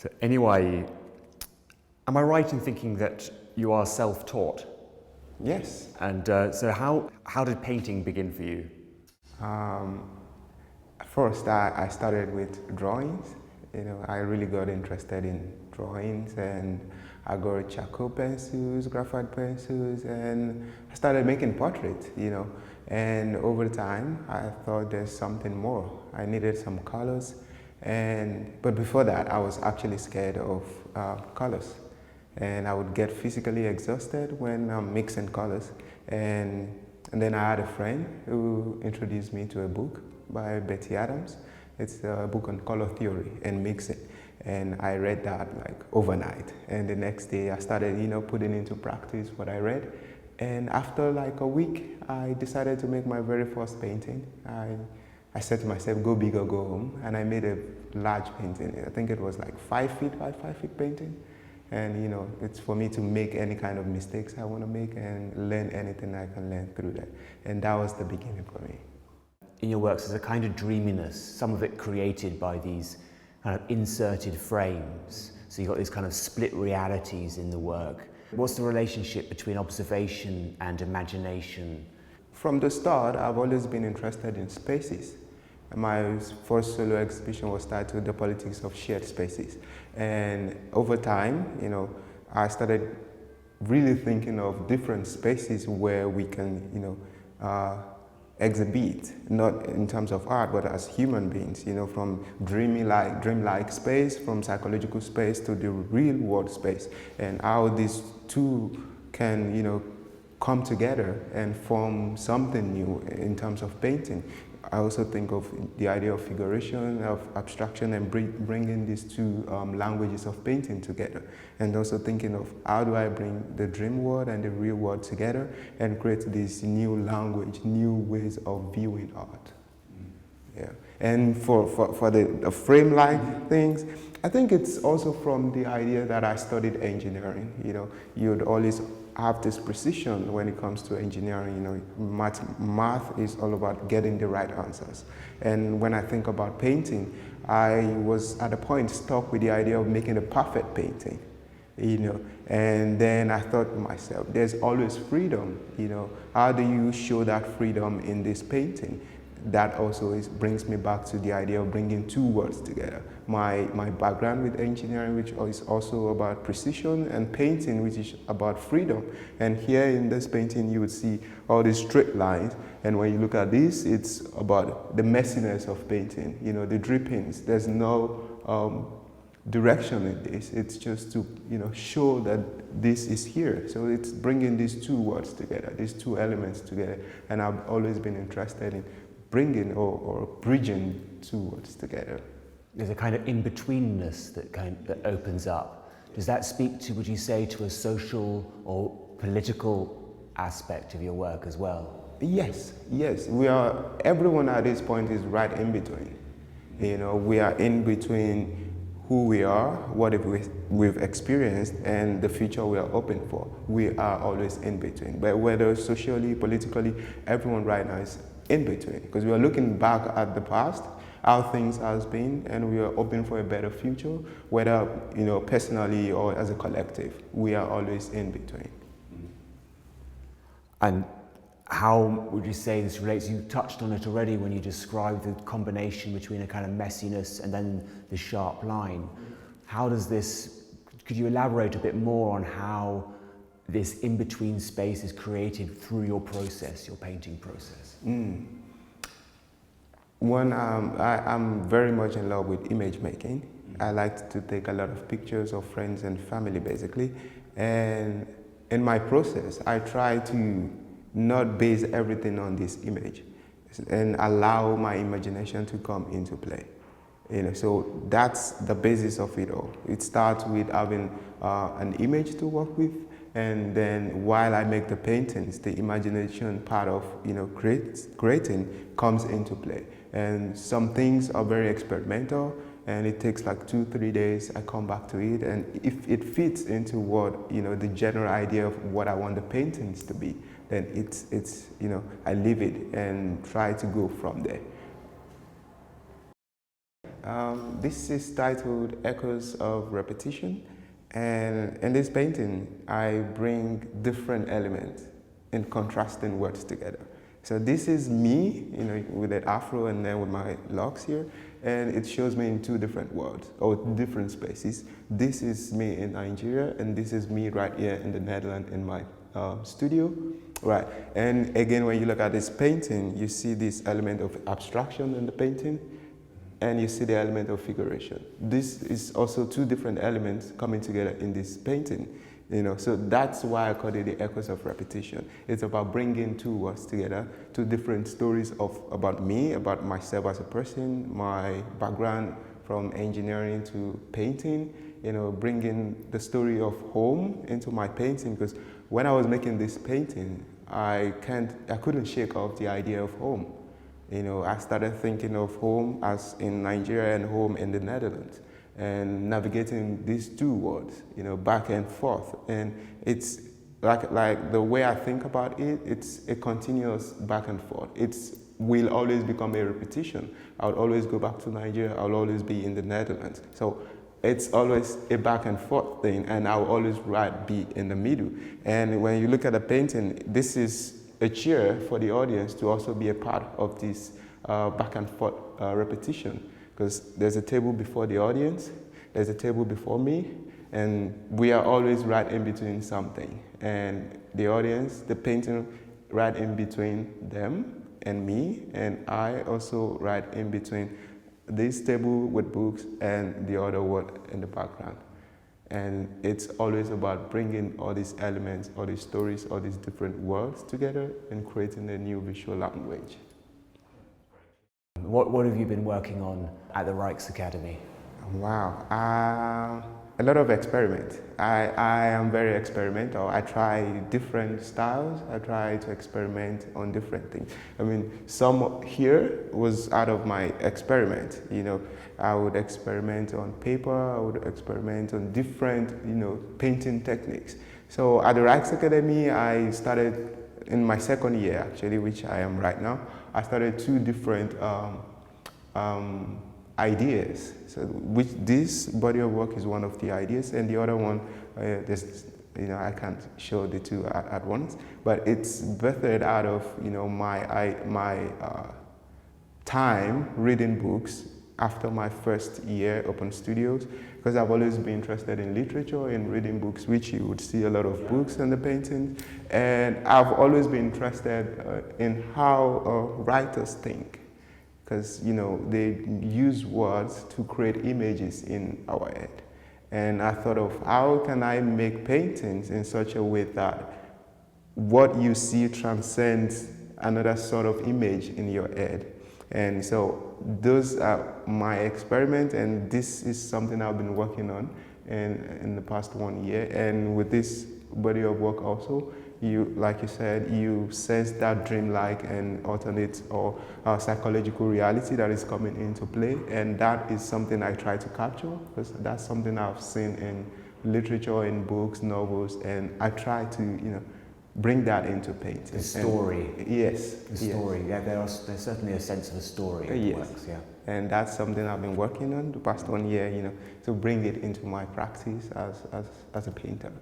So anyway, am I right in thinking that you are self-taught? Yes. And so how did painting begin for you? First, I started with drawings. I really got interested in drawings, and I got charcoal pencils, graphite pencils, and I started making portraits, And over time, I thought there's something more. I needed some colors, but before that, I was actually scared of colors. And I would get physically exhausted when I'm mixing colors. And then I had a friend who introduced me to a book by Betty Adams. It's a book on color theory and mixing. And I read that like overnight. And the next day I started, putting into practice what I read. And after like a week, I decided to make my very first painting. I said to myself, go big or go home. And I made a large painting. I think it was like 5 feet by 5 feet painting. And it's for me to make any kind of mistakes I want to make and learn anything I can learn through that. And that was the beginning for me. In your works, there's a kind of dreaminess, some of it created by these kind of inserted frames. So you've got these kind of split realities in the work. What's the relationship between observation and imagination? From the start, I've always been interested in spaces. My first solo exhibition was titled The Politics of Shared Spaces. And over time, I started really thinking of different spaces where we can, exhibit, not in terms of art, but as human beings, from dreamlike space, from psychological space to the real world space, and how these two can, come together and form something new in terms of painting. I also think of the idea of figuration, of abstraction, and bringing these two languages of painting together. And also thinking of how do I bring the dream world and the real world together and create this new language, new ways of viewing art. Yeah. And for the frame-like things, I think it's also from the idea that I studied engineering. You'd always have this precision when it comes to engineering. Math is all about getting the right answers. And when I think about painting, I was at a point stuck with the idea of making a perfect painting. And then I thought to myself, there's always freedom. How do you show that freedom in this painting? That also brings me back to the idea of bringing two worlds together. My background with engineering, which is also about precision, and painting, which is about freedom. And here in this painting, you would see all these straight lines. And when you look at this, it's about the messiness of painting, the drippings. There's no direction in this. It's just to show that this is here. So it's bringing these two worlds together, these two elements together. And I've always been interested in bringing or bridging two worlds together. There's a kind of in-betweenness that opens up. Does that speak to, would you say, to a social or political aspect of your work as well? Yes. Everyone at this point is right in between. We are in between who we are, what we've experienced, and the future we are hoping for. We are always in between. But whether socially, politically, everyone right now is in between, because we are looking back at the past, how things has been, and we are hoping for a better future, whether personally or as a collective. We are always in between. And how would you say this relates? You touched on it already when you described the combination between a kind of messiness and then the sharp line. How does this, could you elaborate a bit more on how this in-between space is created through your process, your painting process? I'm very much in love with image making. I like to take a lot of pictures of friends and family, basically. And in my process, I try to not base everything on this image and allow my imagination to come into play. So that's the basis of it all. It starts with having an image to work with, and then while I make the paintings, the imagination part of creating comes into play. And some things are very experimental, and it takes like 2-3 days. I come back to it, and if it fits into what the general idea of what I want the paintings to be, then it's I leave it and try to go from there. This is titled Echoes of Repetition, and in this painting I bring different elements in contrasting words together. So this is me, you know, with an afro and then with my locks here, and it shows me in two different worlds or different spaces. This is me in Nigeria, and this is me right here in the Netherlands in my studio. Right, and again, when you look at this painting, you see this element of abstraction in the painting, and you see the element of figuration. This is also two different elements coming together in this painting. You know, so that's why I call it the echoes of repetition. It's about bringing two words together, two different stories about me, about myself as a person, my background from engineering to painting, you know, bringing the story of home into my painting, because when I was making this painting, I couldn't shake off the idea of home. You know, I started thinking of home as in Nigeria and home in the Netherlands, and navigating these two words, you know, back and forth. And it's like the way I think about it, it's a continuous back and forth. It will always become a repetition. I'll always go back to Nigeria, I'll always be in the Netherlands. So it's always a back and forth thing, and I'll always be in the middle. And when you look at the painting, this is a chair for the audience to also be a part of this back and forth repetition. Because there's a table before the audience, there's a table before me, and we are always right in between something. And the audience, the painting right in between them and me, and I also right in between this table with books and the other word in the background. And it's always about bringing all these elements, all these stories, all these different words together and creating a new visual language. What have you been working on at the Rijksakademie? Wow, a lot of experiment. I am very experimental. I try different styles. I try to experiment on different things. I mean, some here was out of my experiment. You know, I would experiment on paper. I would experiment on different, you know, painting techniques. So at the Rijksakademie, I started in my second year, actually, which I am right now. I started two different ideas. So, which this body of work is one of the ideas, and the other one, you know, I can't show the two at once, but it's birthed out of, you know, my time reading books after my first year open studios, because I've always been interested in literature and reading books, which you would see a lot of books in the paintings, and I've always been interested in how writers think, because, you know, they use words to create images in our head. And I thought of how can I make paintings in such a way that what you see transcends another sort of image in your head. And so those are my experiments, and this is something I've been working on in the past 1 year. And with this body of work also, you, like you said, you sense that dreamlike and alternate or psychological reality that is coming into play, and that is something I try to capture, because that's something I've seen in literature, in books, novels, and I try to, you know, bring that into painting. The story. And, yes. The story. Yes. Yeah, there's certainly a sense of a story in Yes. works. Yeah. And that's something I've been working on the past 1 year, you know, to bring it into my practice as a painter.